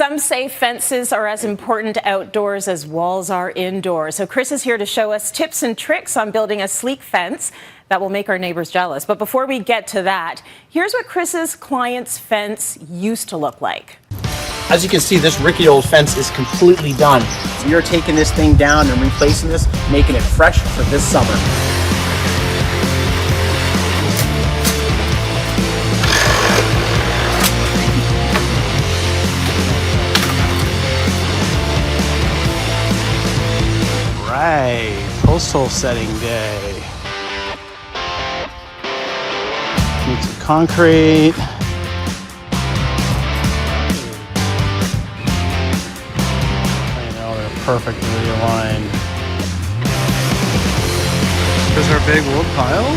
Some say fences are as important outdoors as walls are indoors. So Chris is here to show us tips and tricks on building a sleek fence that will make our neighbors jealous. But before we get to that, here's what Chris's client's fence used to look like. As you can see, this rickety old fence is completely done. We are taking this thing down and replacing this, making it fresh for this summer. Right, post hole setting day. Need some concrete. I know they're perfectly aligned. Here's our big wood pile.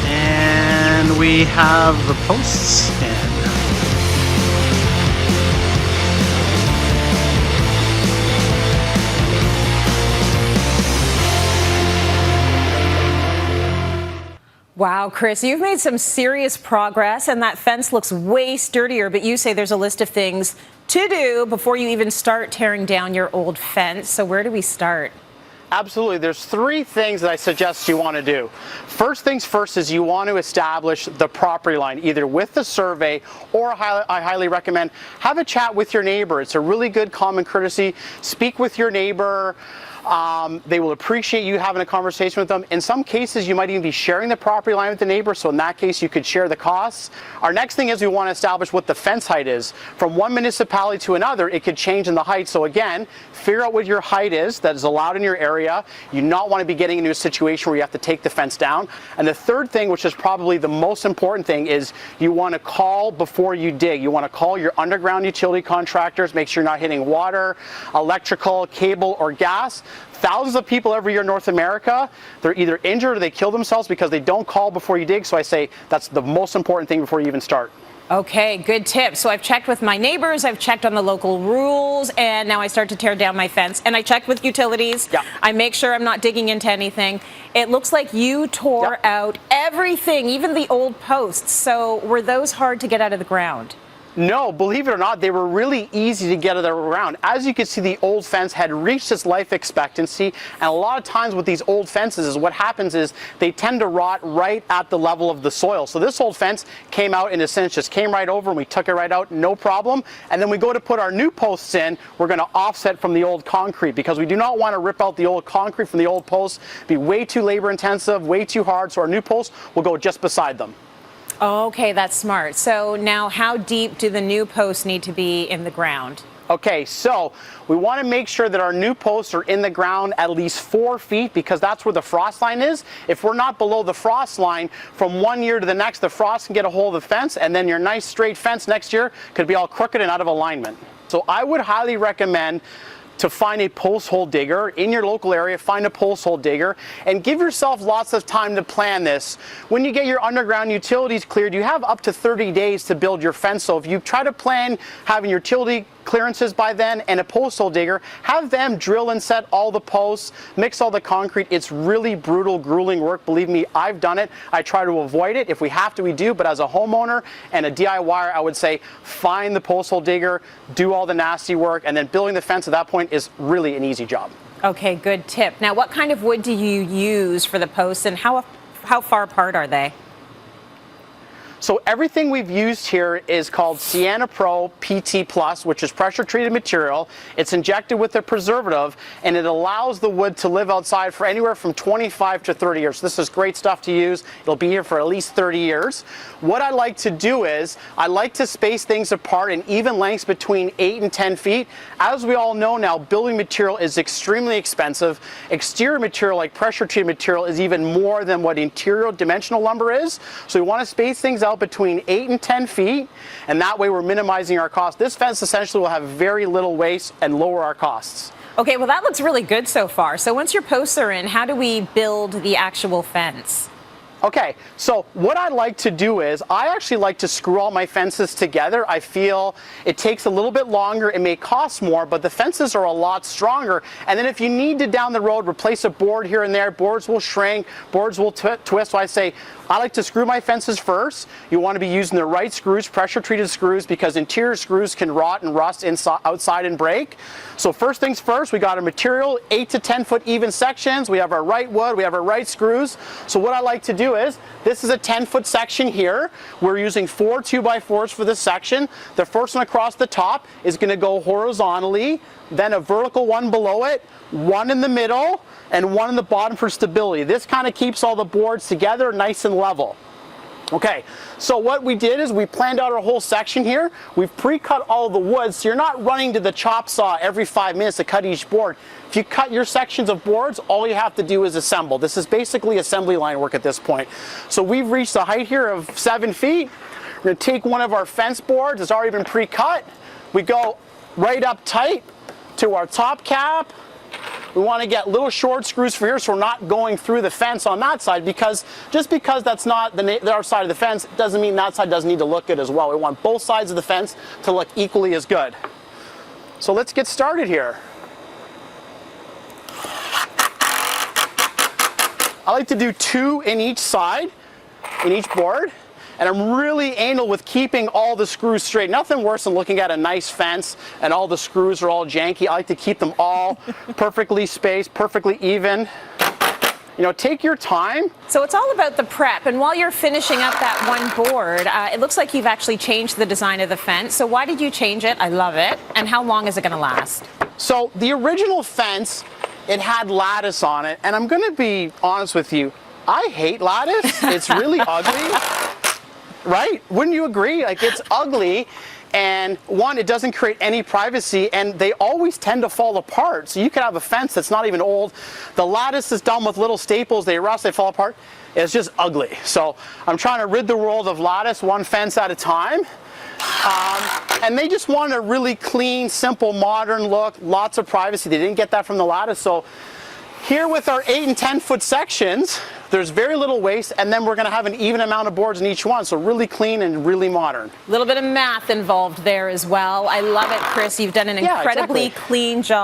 And we have the posts in. Wow, Chris, you've made some serious progress and that fence looks way sturdier, but you say there's a list of things to do before you even start tearing down your old fence. So where do we start? Absolutely. There's three things that I suggest you want to do. First things first is you want to establish the property line, either with the survey or I highly recommend have a chat with your neighbor. It's a really good common courtesy. Speak with your neighbor. They will appreciate you having a conversation with them. In some cases, you might even be sharing the property line with the neighbor, so in that case, you could share the costs. Our next thing is we want to establish what the fence height is. From one municipality to another, it could change in the height. So again, figure out what your height is that is allowed in your area. You do not want to be getting into a situation where you have to take the fence down. And the third thing, which is probably the most important thing, is you want to call before you dig. You want to call your underground utility contractors, make sure you're not hitting water, electrical, cable, or gas. Thousands of people every year in North America, they're either injured or they kill themselves because they don't call before you dig. So I say that's the most important thing before you even start. Okay, good tip. So I've checked with my neighbors, I've checked on the local rules, and now I start to tear down my fence. And I checked with utilities. Yeah. I make sure I'm not digging into anything. It looks like you tore out everything, even the old posts. So were those hard to get out of the ground? No, believe it or not, they were really easy to get around. As you can see, the old fence had reached its life expectancy, and a lot of times with these old fences is what happens is they tend to rot right at the level of the soil. So this old fence came out in a sense, just came right over and we took it right out, no problem. And then we go to put our new posts in, we're going to offset from the old concrete because we do not want to rip out the old concrete from the old posts. It'd be way too labor intensive, way too hard, so our new posts will go just beside them. Okay, that's smart. So now how deep do the new posts need to be in the ground? Okay, so we want to make sure that our new posts are in the ground at least 4 feet because that's where the frost line is. If we're not below the frost line, from one year to the next, the frost can get a hold of the fence and then your nice straight fence next year could be all crooked and out of alignment. So I would highly recommend to find a post hole digger in your local area, find a post hole digger, and give yourself lots of time to plan this. When you get your underground utilities cleared, you have up to 30 days to build your fence. So if you try to plan having your utility clearances by then and a post hole digger, have them drill and set all the posts, mix all the concrete. It's really brutal, grueling work. Believe me, I've done it. I try to avoid it. If we have to, we do. But as a homeowner and a DIYer, I would say find the post hole digger, do all the nasty work, and then building the fence at that point is really an easy job. Okay, good tip. Now, what kind of wood do you use for the posts and how far apart are they? So everything we've used here is called Sienna Pro PT Plus, which is pressure treated material. It's injected with a preservative and it allows the wood to live outside for anywhere from 25 to 30 years. This is great stuff to use. It'll be here for at least 30 years. What I like to do is I like to space things apart in even lengths between 8 and 10 feet. As we all know now, building material is extremely expensive. Exterior material like pressure treated material is even more than what interior dimensional lumber is. So we want to space things out between 8 and 10 feet, and that way we're minimizing our costs. This fence essentially will have very little waste and lower our costs. Okay, well that looks really good so far. So once your posts are in, how do we build the actual fence? Okay, so what I like to do is, I actually like to screw all my fences together. I feel it takes a little bit longer, it may cost more, but the fences are a lot stronger. And then if you need to down the road replace a board here and there, boards will shrink, boards will twist. So I say, I like to screw my fences first. You want to be using the right screws, pressure treated screws, because interior screws can rot and rust inside, outside and break. So first things first, we got our material, 8 to 10 foot even sections. We have our right wood, we have our right screws. So what I like to do is, this is a 10-foot section here. We're using 4 2x4s for this section. The first one across the top is going to go horizontally, then a vertical one below it, one in the middle, and one in the bottom for stability. This kind of keeps all the boards together nice and level. Okay, so what we did is we planned out our whole section here. We've pre-cut all the wood, so you're not running to the chop saw every 5 minutes to cut each board. If you cut your sections of boards, all you have to do is assemble. This is basically assembly line work at this point. So we've reached a height here of 7 feet. We're going to take one of our fence boards, it's already been pre-cut. We go right up tight to our top cap. We want to get little short screws for here so we're not going through the fence on that side, because just because that's not our side of the fence doesn't mean that side doesn't need to look good as well. We want both sides of the fence to look equally as good. So let's get started here. I like to do 2 in each side, in each board. And I'm really anal with keeping all the screws straight. Nothing worse than looking at a nice fence and all the screws are all janky. I like to keep them all perfectly spaced, perfectly even. You know, take your time. So it's all about the prep, and while you're finishing up that one board, it looks like you've actually changed the design of the fence. So why did you change it? I love it. And how long is it going to last? So the original fence, it had lattice on it, and I'm going to be honest with you, I hate lattice. It's really ugly. Right? Wouldn't you agree? Like, it's ugly, and one, it doesn't create any privacy, and they always tend to fall apart. So you could have a fence that's not even old. The lattice is done with little staples, they rust, they fall apart. It's just ugly. So I'm trying to rid the world of lattice one fence at a time. And they just wanted a really clean, simple, modern look, lots of privacy. They didn't get that from the lattice. So here with our 8 and 10 foot sections, there's very little waste, and then we're going to have an even amount of boards in each one, so really clean and really modern. A little bit of math involved there as well. I love it, Chris. You've done an incredibly clean job.